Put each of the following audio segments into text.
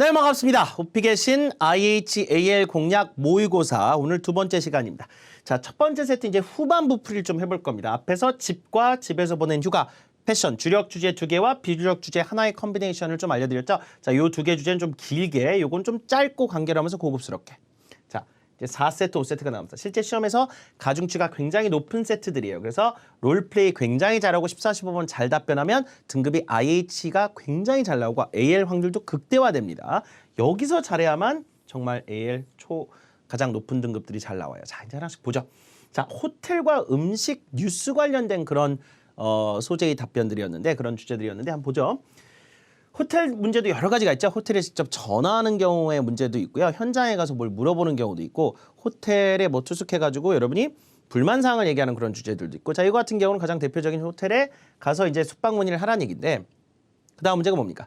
네, 반갑습니다. 호픽의 신 IHAL 공략 모의고사 오늘 두 번째 시간입니다. 자, 첫 번째 세트 이제 후반부 풀이를 좀 해볼 겁니다. 앞에서 집과 집에서 보낸 휴가, 패션, 주력 주제 두 개와 비주력 주제 하나의 컨비네이션을 좀 알려드렸죠. 자, 요 두 개 주제는 좀 길게, 요건 좀 짧고 간결하면서 고급스럽게. 자, 이제 4세트, 5세트가 나옵니다. 실제 시험에서 가중치가 굉장히 높은 세트들이에요. 그래서 롤플레이 굉장히 잘하고 14, 15번 잘 답변하면 등급이 IH가 굉장히 잘 나오고 AL 확률도 극대화됩니다. 여기서 잘해야만 정말 AL 가장 높은 등급들이 잘 나와요. 자, 이제 하나씩 보죠. 자, 호텔과 음식, 뉴스 관련된 그런 소재의 답변들이었는데, 그런 주제들이었는데 한번 보죠. 호텔 문제도 여러 가지가 있죠. 호텔에 직접 전화하는 경우의 문제도 있고요. 현장에 가서 뭘 물어보는 경우도 있고, 호텔에 뭐 투숙해가지고 여러분이 불만사항을 얘기하는 그런 주제들도 있고. 자, 이거 같은 경우는 가장 대표적인 호텔에 가서 이제 숙박 문의를 하라는 얘기인데, 그 다음 문제가 뭡니까?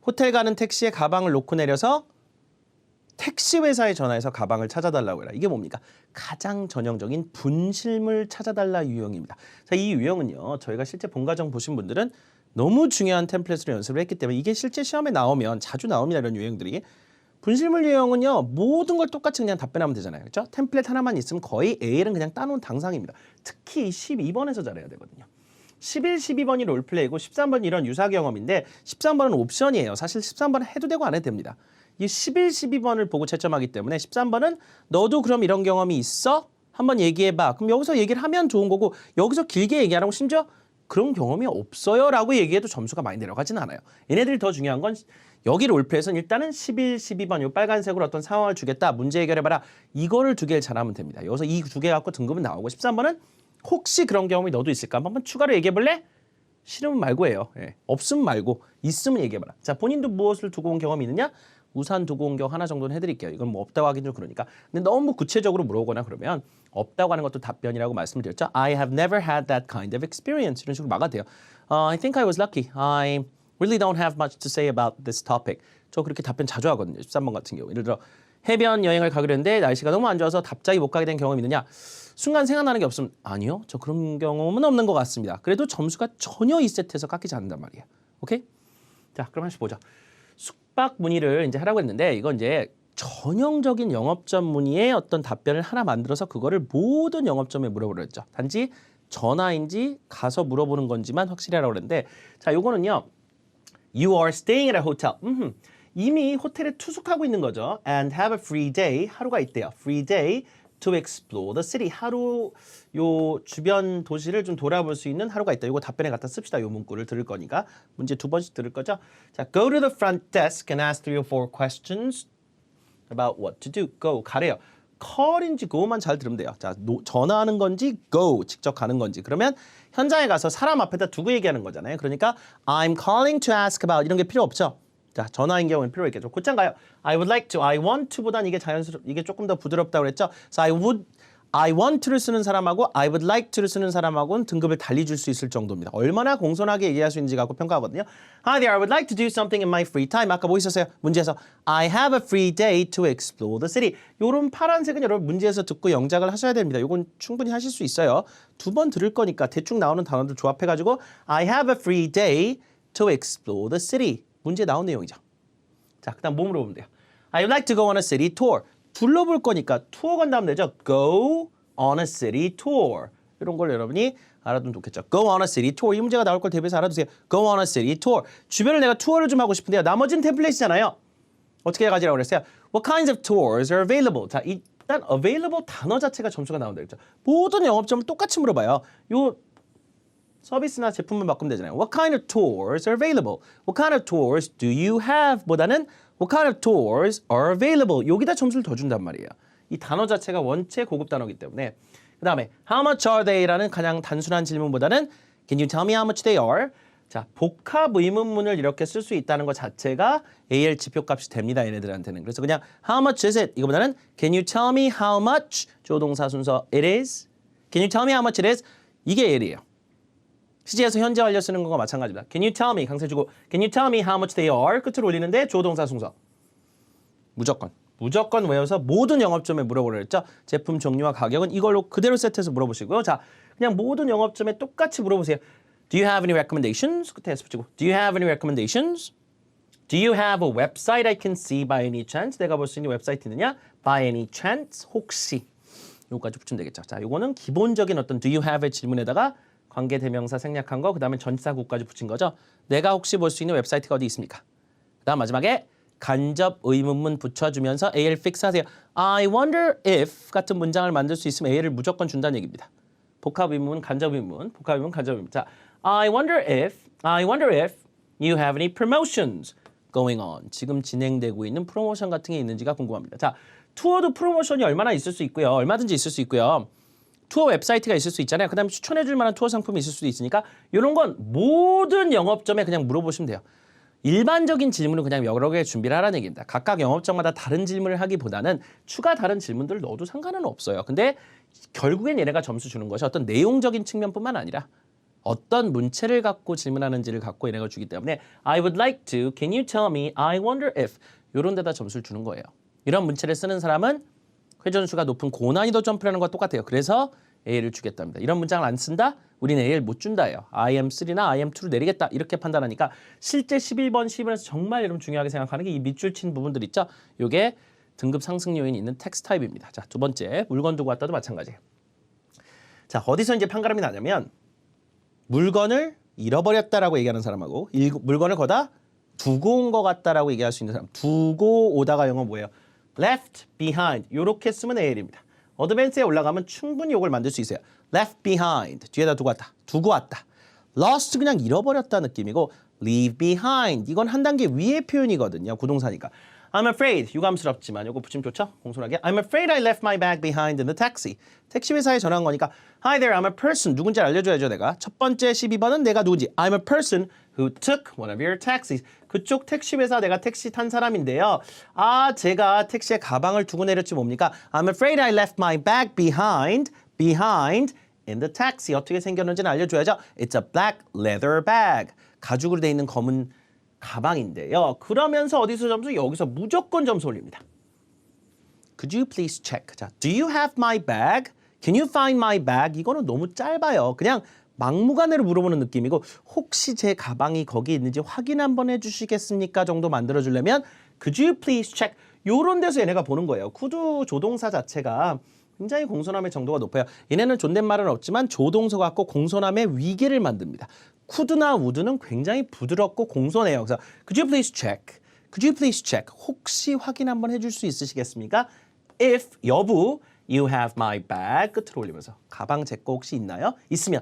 호텔 가는 택시에 가방을 놓고 내려서 택시 회사에 전화해서 가방을 찾아달라고 해라. 이게 뭡니까? 가장 전형적인 분실물 찾아달라 유형입니다. 자, 이 유형은요, 저희가 실제 본과정 보신 분들은 너무 중요한 템플릿으로 연습을 했기 때문에 이게 실제 시험에 나오면 자주 나옵니다. 이런 유형들이. 분실물 유형은요, 모든 걸 똑같이 그냥 답변하면 되잖아요. 그렇죠? 템플릿 하나만 있으면 거의 A는 그냥 따놓은 당상입니다. 특히 12번에서 잘해야 되거든요. 11, 12번이 롤플레이고 13번이 이런 유사 경험인데 13번은 옵션이에요. 사실 13번은 해도 되고 안 해도 됩니다. 이 11, 12번을 보고 채점하기 때문에 13번은 너도 그럼 이런 경험이 있어? 한번 얘기해봐. 그럼 여기서 얘기를 하면 좋은 거고, 여기서 길게 얘기하라고 심지어 그런 경험이 없어요 라고 얘기해도 점수가 많이 내려가진 않아요. 얘네들이 더 중요한 건 여기 롤플레이에서는 일단은 11, 12번 요 빨간색으로 어떤 상황을 주겠다. 문제 해결해봐라. 이거를 두 개를 잘하면 됩니다. 여기서 이 두 개 갖고 등급은 나오고, 13번은 혹시 그런 경험이 너도 있을까? 한번 추가로 얘기해볼래? 싫으면 말고 해요. 예. 없으면 말고, 있으면 얘기해봐라. 자, 본인도 무엇을 두고 온 경험이 있느냐? 우산 두고 온 경우 하나 정도는 해드릴게요. 이건 뭐 없다고 하긴 좀 그러니까. 근데 너무 구체적으로 물어보거나 그러면 없다고 하는 것도 답변이라고 말씀드렸죠. I have never had that kind of experience. 이런 식으로 막아도 돼요. I think I was lucky. I really don't have much to say about this topic. 저 그렇게 답변 자주 하거든요. 13번 같은 경우. 예를 들어 해변 여행을 가기로 했는데 날씨가 너무 안 좋아서 갑자기 못 가게 된 경험이 있느냐? 순간 생각나는 게 없으면 아니요. 저 그런 경험은 없는 것 같습니다. 그래도 점수가 전혀 이 세트에서 깎이지 않는단 말이에요. 오케이? 자, 그럼 하나씩 보죠. 숙박 문의를 이제 하라고 했는데, 이건 이제 전형적인 영업점 문의의 어떤 답변을 하나 만들어서 그거를 모든 영업점에 물어보려 했죠. 단지 전화인지 가서 물어보는 건지만 확실히 하라고 그랬는데, 자, 요거는요. You are staying at a hotel. 이미 호텔에 투숙하고 있는 거죠. And have a free day. 하루가 있대요. Free day to explore the city. 하루 요 주변 도시를 좀 돌아볼 수 있는 하루가 있다. 이거 답변에 갖다 씁시다. 요 문구를 들을 거니까. 문제 두 번씩 들을 거죠. 자, go to the front desk and ask 3 or 4 questions about what to do. go, 가래요. call인지 go만 잘 들으면 돼요. 자, 전화하는 건지 go, 직접 가는 건지. 그러면 현장에 가서 사람 앞에다 두고 얘기하는 거잖아요. 그러니까 I'm calling to ask about 이런 게 필요 없죠. 자, 전화인 경우는 필요 있겠죠. 곧장 가요. I would like to, I want to보단 이게 이게 조금 더 부드럽다고 그랬죠. So I want to를 쓰는 사람하고 I would like to를 쓰는 사람하고는 등급을 달리 줄 수 있을 정도입니다. 얼마나 공손하게 얘기할 수 있는지 갖고 평가하거든요. Hi there, I would like to do something in my free time. 아까 뭐 있었어요? 문제에서 I have a free day to explore the city. 요런 파란색은 여러분 문제에서 듣고 영작을 하셔야 됩니다. 요건 충분히 하실 수 있어요. 두 번 들을 거니까 대충 나오는 단어들 조합해가지고 I have a free day to explore the city. 문제 나온 내용이죠. 자, 그 다음 뭐 물어보면 돼요? I would like to go on a city tour. 둘러볼 거니까 투어 간다면 되죠. Go on a city tour. 이런 걸 여러분이 알아두면 좋겠죠. Go on a city tour. 이 문제가 나올 걸 대비해서 알아두세요. Go on a city tour. 주변을 내가 투어를 좀 하고 싶은데요. 나머지는 템플릿이잖아요. 어떻게 가지라고 그랬어요? What kinds of tours are available? 자, 일단 available 단어 자체가 점수가 나온다 그랬죠. 모든 영업점을 똑같이 물어봐요. 요 서비스나 제품을 바꾸면 되잖아요. What kind of tours are available? What kind of tours do you have? 보다는 What kind of tours are available? 여기다 점수를 더 준단 말이에요. 이 단어 자체가 원체 고급 단어이기 때문에. 그 다음에 How much are they? 라는 가장 단순한 질문보다는 Can you tell me how much they are? 자, 복합 의문문을 이렇게 쓸 수 있다는 것 자체가 AL 지표값이 됩니다. 얘네들한테는. 그래서 그냥 How much is it? 이거보다는 Can you tell me how much? 조동사 순서 it is? Can you tell me how much it is? 이게 AL이에요. 시제에서 현재 완료 쓰는 것과 마찬가지입니다. Can you tell me? 강세 주고 Can you tell me how much they are? 끝을 올리는데 조동사 순서. 무조건 외워서 모든 영업점에 물어보려 했죠. 제품 종류와 가격은 이걸로 그대로 세트해서 물어보시고요. 자, 그냥 모든 영업점에 똑같이 물어보세요. Do you have any recommendations? 끝에 S 붙이고 Do you have any recommendations? Do you have a website I can see by any chance? 내가 볼 수 있는 웹사이트 있느냐? By any chance? 혹시. 요거까지 붙이면 되겠죠. 자, 요거는 기본적인 어떤 do you have의 질문에다가 관계대명사 생략한 거, 그 다음에 전치사구까지 붙인 거죠. 내가 혹시 볼 수 있는 웹사이트가 어디 있습니까? 그 다음 마지막에 간접 의문문 붙여주면서 AL fix 하세요. I wonder if 같은 문장을 만들 수 있으면 AL을 무조건 준다는 얘기입니다. 복합 의문, 간접 의문, 복합 의문, 간접 의문. 자, I wonder if you have any promotions going on. 지금 진행되고 있는 프로모션 같은 게 있는지가 궁금합니다. 자, 투어도 프로모션이 얼마나 있을 수 있고요. 얼마든지 있을 수 있고요. 투어 웹사이트가 있을 수 있잖아요. 그 다음에 추천해줄 만한 투어 상품이 있을 수도 있으니까 이런 건 모든 영업점에 그냥 물어보시면 돼요. 일반적인 질문은 그냥 여러 개 준비를 하라는 얘기입니다. 각각 영업점마다 다른 질문을 하기보다는 추가 다른 질문들을 넣어도 상관은 없어요. 근데 결국엔 얘네가 점수 주는 것이 어떤 내용적인 측면뿐만 아니라 어떤 문체를 갖고 질문하는지를 갖고 얘네가 주기 때문에 I would like to, can you tell me, I wonder if 이런 데다 점수를 주는 거예요. 이런 문체를 쓰는 사람은 회전수가 높은 고난이도 점프라는 것과 똑같아요. 그래서 A를 주겠답니다. 이런 문장을 안 쓴다? 우리는 A를 못 준다예요. IM3나 IM2로 내리겠다. 이렇게 판단하니까 실제 11번, 12번에서 정말 여러분 중요하게 생각하는 게 이 밑줄 친 부분들 있죠? 이게 등급 상승 요인이 있는 텍스트 타입입니다. 자, 두 번째, 물건 두고 왔다도 마찬가지예요. 자, 어디서 이제 판가름이 나냐면 물건을 잃어버렸다라고 얘기하는 사람하고 물건을 거다 두고 온 것 같다라고 얘기할 수 있는 사람. 두고 오다가 영어 뭐예요? left behind. 이렇게 쓰면 AL입니다. 어드밴스에 올라가면 충분히 이걸 만들 수 있어요. left behind. 뒤에다 두고 왔다. 두고 왔다. lost 그냥 잃어버렸다 느낌이고 leave behind. 이건 한 단계 위의 표현이거든요. 구동사니까. I'm afraid. 유감스럽지만 이거 붙이면 좋죠? 공손하게. I'm afraid I left my bag behind in the taxi. 택시 회사에 전화한 거니까 Hi there, I'm a person. 누군지 알려줘야죠, 내가. 첫 번째 12번은 내가 누군지. I'm a person who took one of your taxis. 그쪽 택시 회사 내가 택시 탄 사람인데요. 아, 제가 택시에 가방을 두고 내렸지 뭡니까? I'm afraid I left my bag behind in the taxi. 어떻게 생겼는지는 알려줘야죠. It's a black leather bag. 가죽으로 돼 있는 검은 가방인데요. 그러면서 어디서 점수? 여기서 무조건 점수 올립니다. Could you please check? 자, do you have my bag? Can you find my bag? 이거는 너무 짧아요. 그냥 막무가내로 물어보는 느낌이고 혹시 제 가방이 거기 있는지 확인 한번 해주시겠습니까? 정도 만들어주려면 Could you please check? 요런 데서 얘네가 보는 거예요. could 조동사 자체가 굉장히 공손함의 정도가 높아요. 얘네는 존댓말은 없지만 조동사 갖고 공손함의 위계를 만듭니다. could나 would는 굉장히 부드럽고 공손해요. 그래서 Could you please check? Could you please check? 혹시 확인 한번 해줄 수 있으시겠습니까? If 여부 You have my bag 끝으로 올리면서 가방 제 거 혹시 있나요? 있으면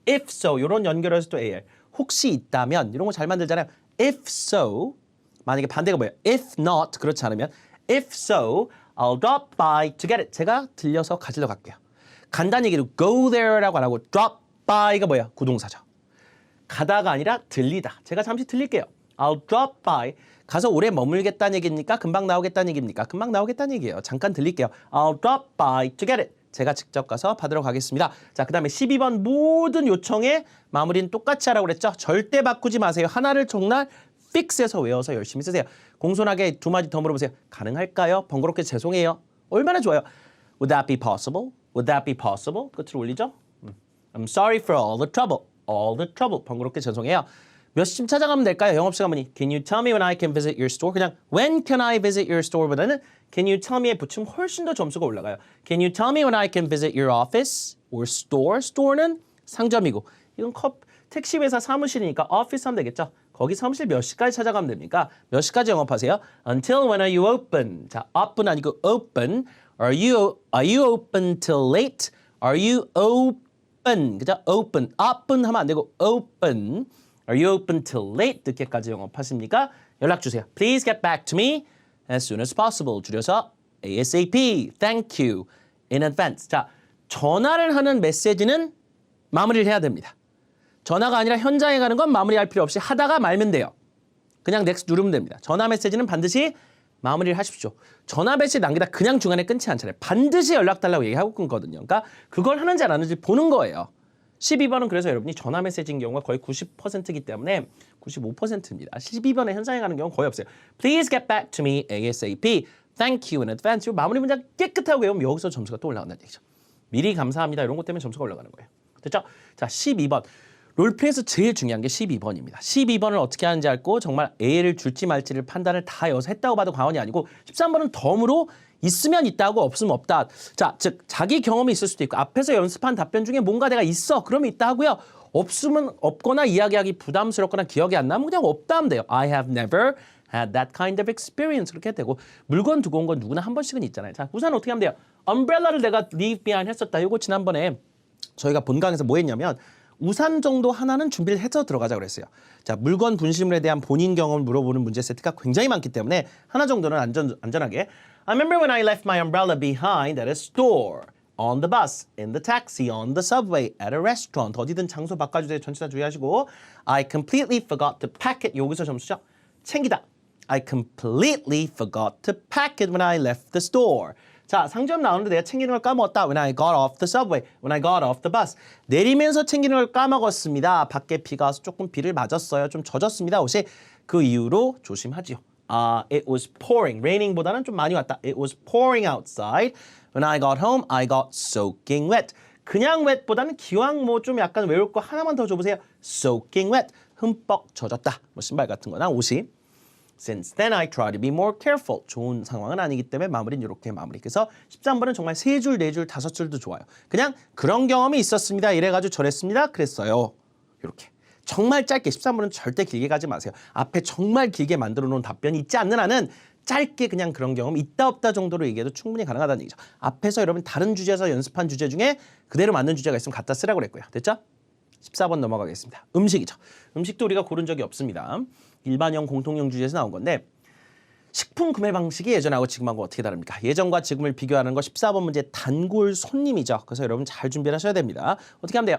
If so 이런 연결해서 또 AL 혹시 있다면 이런 거 잘 만들잖아요. If so 만약에 반대가 뭐예요? If not 그렇지 않으면 If so I'll drop by to get it. 제가 들려서 가지러 갈게요. 간단히 얘기로 go there라고 안 하고 drop by가 뭐야? 구동사죠. 가다가 아니라 들리다. 제가 잠시 들릴게요. I'll drop by. 가서 오래 머물겠다는 얘기입니까? 금방 나오겠다는 얘기입니까? 금방 나오겠다는 얘기예요. 잠깐 들릴게요. I'll drop by to get it. 제가 직접 가서 받으러 가겠습니다. 자, 그 다음에 12번 모든 요청의 마무리는 똑같이 하라고 그랬죠? 절대 바꾸지 마세요. 하나를 정말 fix해서 외워서 열심히 쓰세요. 공손하게 두 마디 더 물어보세요. 가능할까요? 번거롭게 죄송해요. 얼마나 좋아요. Would that be possible? Would that be possible? 끝으로 올리죠? I'm sorry for all the trouble. All the trouble. 번거롭게 죄송해요. 몇 시쯤 찾아가면 될까요? 영업시간 문의. Can you tell me when I can visit your store? 그냥 when can I visit your store? 보다는 can you tell me에 붙이면 훨씬 더 점수가 올라가요. Can you tell me when I can visit your office or store? store는 상점이고 이건 택시 회사 사무실이니까 office 하면 되겠죠. 거기 사무실 몇 시까지 찾아가면 됩니까? 몇 시까지 영업하세요? Until when are you open? 자, open 아니고 open. Are you open till late? Are you open? 그죠? open. open 하면 안 되고 open. Are you open till late? 늦게까지 영업하십니까? 연락 주세요. Please get back to me as soon as possible. 줄여서 ASAP. Thank you in advance. 자, 전화를 하는 메시지는 마무리를 해야 됩니다. 전화가 아니라 현장에 가는 건 마무리할 필요 없이 하다가 말면 돼요. 그냥 next 누르면 됩니다. 전화 메시지는 반드시 마무리를 하십시오. 전화 메시지 남기다 그냥 중간에 끊지 않잖아요. 반드시 연락 달라고 얘기하고 끊거든요. 그러니까 그걸 하는지 안 하는지 보는 거예요. 12번은 그래서 여러분이 전화 메시지인 경우가 거의 90%이기 때문에 95%입니다. 12번에 현장에 가는 경우는 거의 없어요. Please get back to me ASAP. Thank you in advance. 마무리 문장 깨끗하고 외우면 여기서 점수가 또 올라간다는 얘기죠. 미리 감사합니다. 이런 것 때문에 점수가 올라가는 거예요. 됐죠? 자, 12번. 롤플레이에서 제일 중요한 게 12번입니다. 12번을 어떻게 하는지 알고 정말 A를 줄지 말지를 판단을 다 여기서 했다고 봐도 과언이 아니고 13번은 덤으로 있으면 있다고 없으면 없다. 자, 즉 자기 경험이 있을 수도 있고 앞에서 연습한 답변 중에 뭔가 내가 있어. 그러면 있다 하고요. 없으면 없거나 이야기하기 부담스럽거나 기억이 안 나면 그냥 없다 하면 돼요. I have never had that kind of experience. 그렇게 해도 되고 물건 두고 온 건 누구나 한 번씩은 있잖아요. 자, 우산 어떻게 하면 돼요? umbrel라를 내가 leave behind 했었다. 이거 지난번에 저희가 본강에서 뭐 했냐면 우산 정도 하나는 준비를 해서 들어가자 그랬어요. 자, 물건 분실물에 대한 본인 경험을 물어보는 문제 세트가 굉장히 많기 때문에 하나 정도는 안전하게 I remember when I left my umbrella behind at a store, on the bus, in the taxi, on the subway, at a restaurant. 어디든 장소 바꿔주세요. 전체 다 주의하시고 I completely forgot to pack it. 여기서 점수죠. 챙기다. I completely forgot to pack it when I left the store. 자, 상점 나오는데 내가 챙기는 걸 까먹었다. When I got off the subway, when I got off the bus. 내리면서 챙기는 걸 까먹었습니다. 밖에 비가 와서 조금 비를 맞았어요. 좀 젖었습니다. 옷이 그 이후로 조심하지요. It was pouring. raining보다는 좀 많이 왔다. It was pouring outside. When I got home, I got soaking wet. 그냥 wet보다는 기왕 뭐 좀 약간 외울 거 하나만 더 줘보세요. soaking wet. 흠뻑 젖었다. 뭐 신발 같은 거나 옷이. Since then, I try to be more careful. 좋은 상황은 아니기 때문에 마무리는 이렇게 마무리. 그래서 13번은 정말 3줄, 4줄, 5줄도 좋아요. 그냥 그런 경험이 있었습니다. 이래가지고 저랬습니다. 그랬어요. 이렇게. 정말 짧게 13번은 절대 길게 가지 마세요. 앞에 정말 길게 만들어 놓은 답변이 있지 않는 한은 짧게 그냥 그런 경험 있다 없다 정도로 얘기해도 충분히 가능하다는 얘기죠. 앞에서 여러분 다른 주제에서 연습한 주제 중에 그대로 맞는 주제가 있으면 갖다 쓰라고 그랬고요. 됐죠? 14번 넘어가겠습니다. 음식이죠. 음식도 우리가 고른 적이 없습니다. 일반형 공통형 주제에서 나온 건데 식품 구매 방식이 예전하고 지금하고 어떻게 다릅니까? 예전과 지금을 비교하는 거 14번 문제 단골 손님이죠. 그래서 여러분 잘 준비를 하셔야 됩니다. 어떻게 하면 돼요?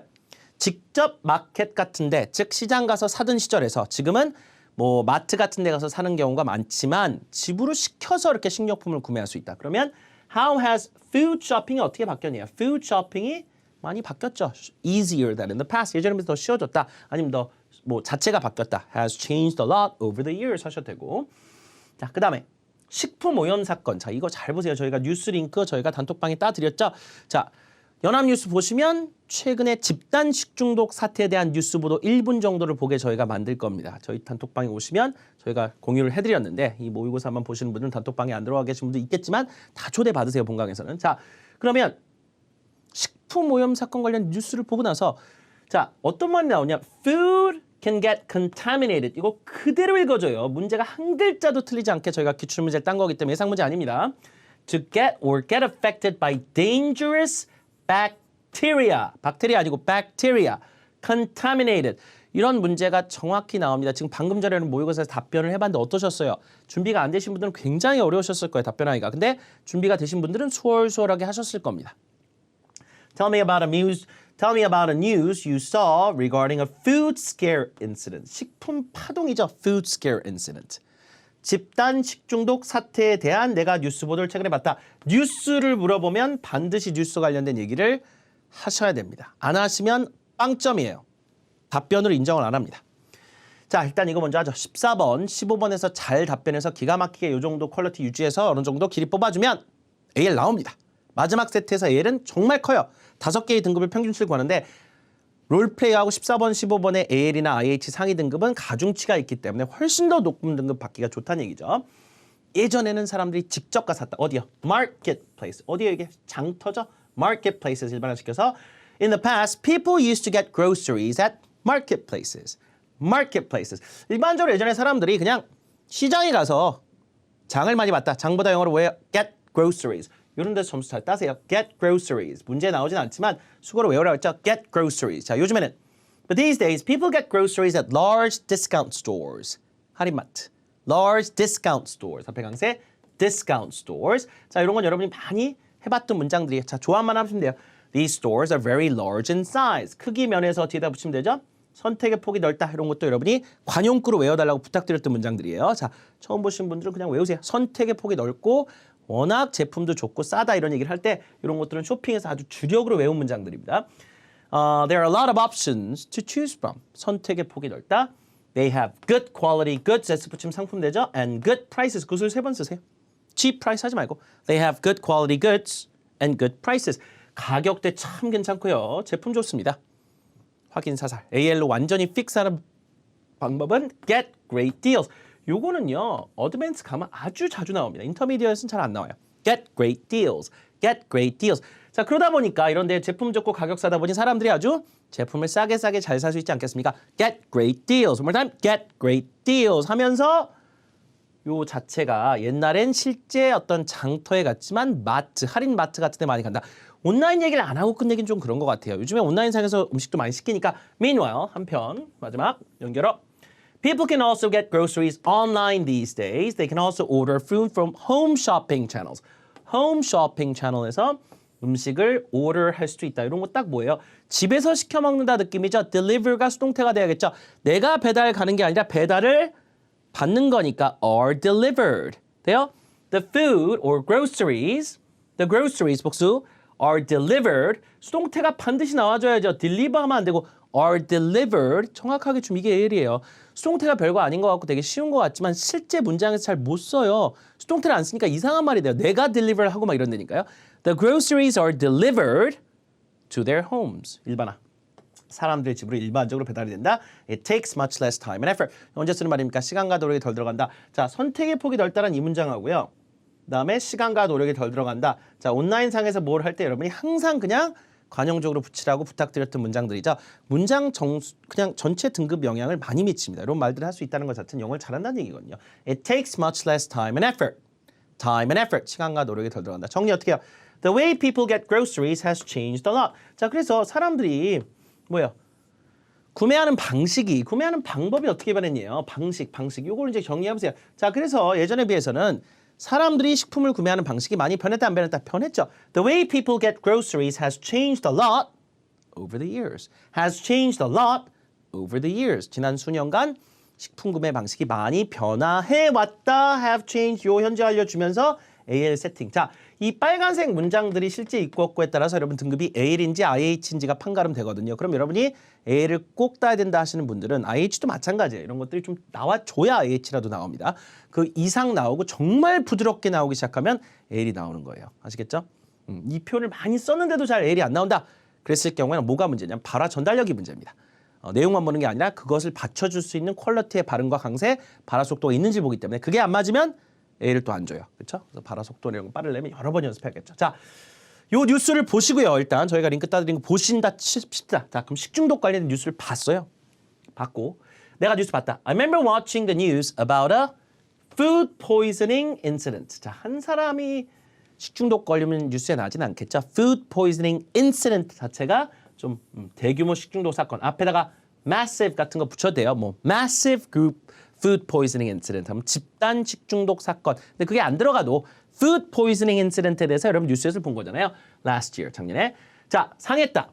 직접 마켓 같은데 즉 시장 가서 사던 시절에서 지금은 뭐 마트 같은 데 가서 사는 경우가 많지만 집으로 시켜서 이렇게 식료품을 구매할 수 있다. 그러면 how has food shopping이 어떻게 바뀌었냐? food shopping이 많이 바뀌었죠. easier than in the past. 예전에 비해서 더 쉬워졌다. 아니면 더 뭐 자체가 바뀌었다. has changed a lot over the years 하셔도 되고. 자, 그다음에 식품 오염 사건. 자, 이거 잘 보세요. 저희가 뉴스 링크 저희가 단톡방에 따드렸죠. 자, 연합뉴스 보시면 최근에 집단 식중독 사태에 대한 뉴스 보도 1분 정도를 보게 저희가 만들 겁니다. 저희 단톡방에 오시면 저희가 공유를 해드렸는데 이 모의고사만 보시는 분들은 단톡방에 안 들어가 계신 분도 있겠지만 다 초대받으세요. 본강에서는. 자, 그러면 식품 오염 사건 관련 뉴스를 보고 나서 자, 어떤 말이 나오냐? Food can get contaminated. 이거 그대로 읽어줘요. 문제가 한 글자도 틀리지 않게 저희가 기출문제를 딴 거기 때문에 예상 문제 아닙니다. To get or get affected by dangerous bacteria. 박테리아 아니고 bacteria. contaminated. 이런 문제가 정확히 나옵니다. 지금 방금 전에는 모의고사에서 답변을 해봤는데 어떠셨어요? 준비가 안 되신 분들은 굉장히 어려우셨을 거예요. 답변하기가. 근데 준비가 되신 분들은 수월수월하게 하셨을 겁니다. Tell me about a news you saw regarding a food scare incident. 식품 파동이죠. food scare incident. 집단 식중독 사태에 대한 내가 뉴스 보도를 최근에 봤다. 뉴스를 물어보면 반드시 뉴스 관련된 얘기를 하셔야 됩니다. 안 하시면 빵점이에요. 답변으로 인정을 안 합니다. 자, 일단 이거 먼저 하죠. 14번, 15번에서 잘 답변해서 기가 막히게 이 정도 퀄리티 유지해서 어느 정도 길이 뽑아주면 AL 나옵니다. 마지막 세트에서 AL은 정말 커요. 5개의 등급을 평균치를 구하는데 롤플레이하고 14번, 15번의 AL이나 IH 상위 등급은 가중치가 있기 때문에 훨씬 더 높은 등급 받기가 좋다는 얘기죠. 예전에는 사람들이 직접 가서 샀다. 어디요? Marketplace. 어디요 이게? 장터죠? Marketplace에서 일반화시켜서 In the past, people used to get groceries at marketplaces. Marketplaces. 일반적으로 예전에 사람들이 그냥 시장에 가서 장을 많이 봤다. 장보다 영어로 뭐예요? Get groceries. 이런 데서 점수 잘 따세요. Get groceries. 문제 나오진 않지만 수고로 외우라고 했죠. Get groceries. 자, 요즘에는 But these days, people get groceries at large discount stores. 할인마트. Large discount stores. 앞에 강세 discount stores. 자, 이런 건 여러분이 많이 해봤던 문장들이에요. 자, 조합만 하시면 돼요. These stores are very large in size. 크기 면에서 뒤에다 붙이면 되죠. 선택의 폭이 넓다. 이런 것도 여러분이 관용구로 외워달라고 부탁드렸던 문장들이에요. 자, 처음 보신 분들은 그냥 외우세요. 선택의 폭이 넓고 워낙 제품도 좋고 싸다 이런 얘기를 할 때 이런 것들은 쇼핑에서 아주 주력으로 외운 문장들입니다. There are a lot of options to choose from. 선택의 폭이 넓다. They have good quality goods. S 붙이면 상품 되죠. And good prices. 그 소리 3번 쓰세요. cheap price 하지 말고 They have good quality goods and good prices. 가격대 참 괜찮고요. 제품 좋습니다. 확인 사살. AL로 완전히 픽스하는 방법은 get great deals. 요거는요. 어드밴스 가면 아주 자주 나옵니다. 인터미디어에서는 잘 안 나와요. get great deals. get great deals. 자, 그러다 보니까 이런 데 제품 좋고 가격 싸다 보니 사람들이 아주 제품을 싸게 잘 살 수 있지 않겠습니까? get great deals. One more time. get great deals 하면서 요 자체가 옛날엔 실제 어떤 장터에 갔지만 마트, 할인 마트 같은 데 많이 간다. 온라인 얘기를 안 하고 끝내긴 좀 그런 것 같아요. 요즘에 온라인상에서 음식도 많이 시키니까 Meanwhile, 한편 마지막 연결어. People can also get groceries online these days. They can also order food from home shopping channels. home shopping channel에서 음식을 order 할 수도 있다. 이런 거 딱 뭐예요? 집에서 시켜 먹는다 느낌이죠. deliver가 수동태가 돼야겠죠. 내가 배달 가는 게 아니라 배달을 받는 거니까 are delivered. 돼요? The food or groceries, the groceries 복수 are delivered. 수동태가 반드시 나와줘야죠. deliver 하면 안 되고 are delivered. 정확하게 좀 이게 AL이에요. 수동태가 별거 아닌 것 같고 되게 쉬운 것 같지만 실제 문장에서 잘 못 써요. 수동태를 안 쓰니까 이상한 말이 돼요. 내가 deliver 하고 막 이런다니까요. The groceries are delivered to their homes. 일반화. 사람들의 집으로 일반적으로 배달이 된다. It takes much less time and effort. 언제 쓰는 말입니까? 시간과 노력이 덜 들어간다. 자, 선택의 폭이 넓다는 이 문장하고요. 그다음에 시간과 노력이 덜 들어간다. 자, 온라인상에서 뭘 할 때 여러분이 항상 그냥 관용적으로 붙이라고 부탁드렸던 문장들이죠. 문장 그냥 전체 등급 영향을 많이 미칩니다. 이런 말들을 할 수 있다는 것 자체는 영어를 잘한다는 얘기거든요. It takes much less time and effort. Time and effort. 시간과 노력이 덜 들어간다. 정리 어떻게 해요? The way people get groceries has changed a lot. 자, 그래서 사람들이 뭐예요? 구매하는 방법이 어떻게 변했냐? 방식. 요걸 이제 정리해보세요. 자, 그래서 예전에 비해서는 사람들이 식품을 구매하는 방식이 많이 변했다 안 변했다? 변했죠. The way people get groceries has changed a lot over the years. has changed a lot over the years. 지난 수년간 식품 구매 방식이 많이 변화해왔다. have changed 요 현재 알려주면서 AL 세팅. 자, 이 빨간색 문장들이 실제 있고 없고에 따라서 여러분 등급이 AL인지 IH인지가 판가름 되거든요. 그럼 여러분이 AL을 꼭 따야 된다 하시는 분들은 IH도 마찬가지예요. 이런 것들이 좀 나와줘야 IH라도 나옵니다. 그 이상 나오고 정말 부드럽게 나오기 시작하면 AL이 나오는 거예요. 아시겠죠? 이 표현을 많이 썼는데도 잘 AL이 안 나온다. 그랬을 경우에는 뭐가 문제냐면 발화 전달력이 문제입니다. 내용만 보는 게 아니라 그것을 받쳐줄 수 있는 퀄리티의 발음과 강세, 발화 속도가 있는지 보기 때문에 그게 안 맞으면 A를 또 안 줘요. 그렇죠? 그래서 발화 속도 내용 빠르려면 여러 번 연습해야겠죠. 자, 요 뉴스를 보시고요. 일단 저희가 링크 따드린 거 보신다 칩시다. 자, 그럼 식중독 관련된 뉴스를 봤어요. 봤고 내가 뉴스 봤다. I remember watching the news about a food poisoning incident. 자, 한 사람이 식중독 걸리면 뉴스에 나지는 않겠죠. Food poisoning incident 자체가 좀 대규모 식중독 사건. 앞에다가 massive 같은 거 붙여도 돼요. 뭐 massive group food poisoning incident 하면 집단 식중독 사건. 근데 그게 안 들어가도 food poisoning incident에 대해서 여러분 뉴스에서 본 거잖아요. Last year, 작년에. 자, 상했다.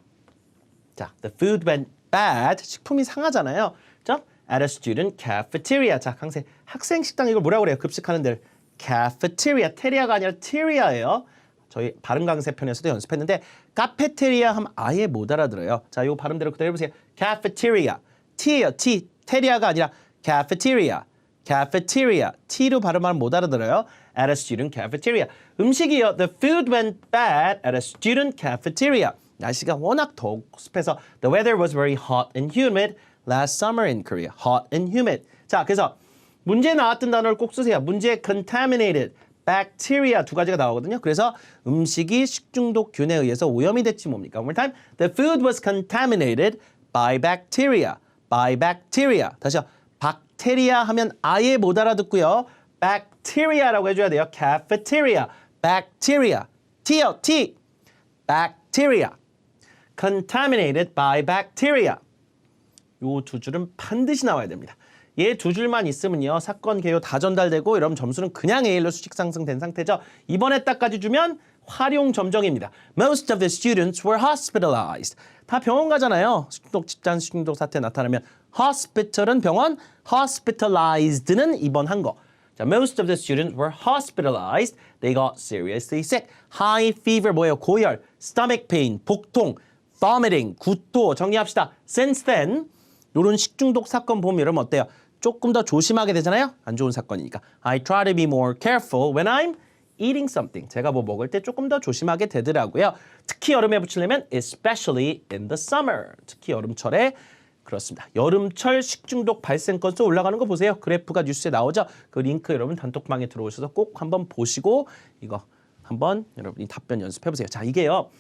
자, the food went bad. 식품이 상하잖아요. 그렇죠? At a student cafeteria. 자, 강세. 학생 식당 이걸 뭐라고 그래요? 급식하는 데를. cafeteria. 테리아가 아니라 테리아예요. 저희 발음 강세 편에서도 연습했는데 카페테리아 하면 아예 못 알아들어요. 자, 요 발음대로 그대로 해보세요. cafeteria. T예요. T. 테리아가 아니라 cafeteria. cafeteria. T로 발음하면 못 알아들어요. At a student cafeteria. 음식이요. The food went bad at a student cafeteria. 날씨가 워낙 덥습해서 The weather was very hot and humid last summer in Korea. Hot and humid. 자, 그래서 문제에 나왔던 단어를 꼭 쓰세요. 문제에 contaminated, bacteria 두 가지가 나오거든요. 그래서 음식이 식중독균에 의해서 오염이 됐지 뭡니까? One more time. The food was contaminated by bacteria. by bacteria. 다시요. 박테리아 하면 아예 못 알아듣고요. bacteria라고 해줘야 돼요. cafeteria. bacteria. T요. T. bacteria. contaminated by bacteria. 요 두 줄은 반드시 나와야 됩니다. 얘 두 줄만 있으면요. 사건 개요 다 전달되고 이러면 점수는 그냥 A로 수직 상승된 상태죠. 이번에 딱까지 주면 활용 점정입니다. Most of the students were hospitalized. 다 병원 가잖아요. 식중독, 집단 식중독 사태 나타나면 hospital은 병원, hospitalized는 입원한 거. 자, most of the students were hospitalized. They got seriously sick. High fever 뭐예요? 고열, stomach pain, 복통, vomiting, 구토 정리합시다. Since then, 이런 식중독 사건 보면 여러분 어때요? 조금 더 조심하게 되잖아요. 안 좋은 사건이니까. I try to be more careful when I'm eating something. 제가 뭐 먹을 때 조금 더 조심하게 되더라고요. 특히 여름에 붙이려면 especially in the summer. 특히 여름철에 그렇습니다. 여름철 식중독 발생 건수 올라가는 거 보세요. 그래프가 뉴스에 나오죠. 그 링크 여러분 단톡방에 들어오셔서 꼭 한번 보시고 이거 한번 여러분이 답변 연습해 보세요. 자, 이게요.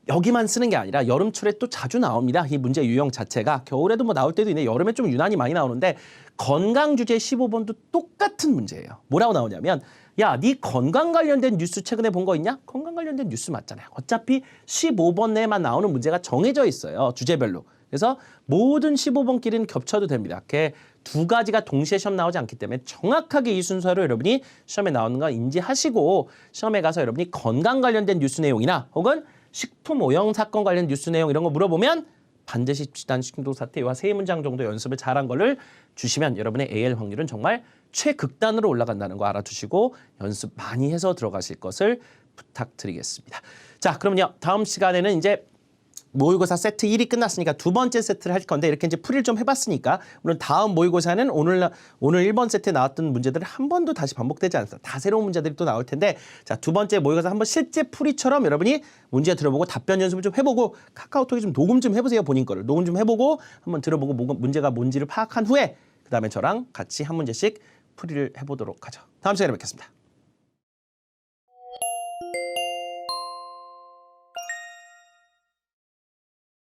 여기만 쓰는 게 아니라 여름철에 또 자주 나옵니다. 이 문제 유형 자체가 겨울에도 뭐 나올 때도 있는데 여름에 좀 유난히 많이 나오는데 건강 주제 15번도 똑같은 문제예요. 뭐라고 나오냐면 야, 네 건강 관련된 뉴스 최근에 본 거 있냐? 건강 관련된 뉴스 맞잖아요. 어차피 15번 내에만 나오는 문제가 정해져 있어요. 주제별로. 그래서 모든 15번끼리는 겹쳐도 됩니다. 이렇게 두 가지가 동시에 시험 나오지 않기 때문에 정확하게 이 순서로 여러분이 시험에 나오는 거 인지하시고 시험에 가서 여러분이 건강 관련된 뉴스 내용이나 혹은 식품 오염 사건 관련 뉴스 내용 이런 거 물어보면 반드시 집단 식중독 사태와 세 문장 정도 연습을 잘한 거를 주시면 여러분의 AL 확률은 정말 최극단으로 올라간다는 거 알아두시고 연습 많이 해서 들어가실 것을 부탁드리겠습니다. 자, 그럼요. 다음 시간에는 이제 모의고사 세트 1이 끝났으니까 두 번째 세트를 할 건데 이렇게 이제 풀이를 좀 해봤으니까 물론 다음 모의고사는 오늘 1번 세트에 나왔던 문제들을 한 번도 다시 반복되지 않습니다. 다 새로운 문제들이 또 나올 텐데 자, 두 번째 모의고사 한번 실제 풀이처럼 여러분이 문제 들어보고 답변 연습을 좀 해보고 카카오톡에 좀 녹음 좀 해보세요. 본인 거를. 녹음 좀 해보고 한번 들어보고 문제가 뭔지를 파악한 후에 그 다음에 저랑 같이 한 문제씩 풀이를 해보도록 하죠. 다음 시간에 뵙겠습니다.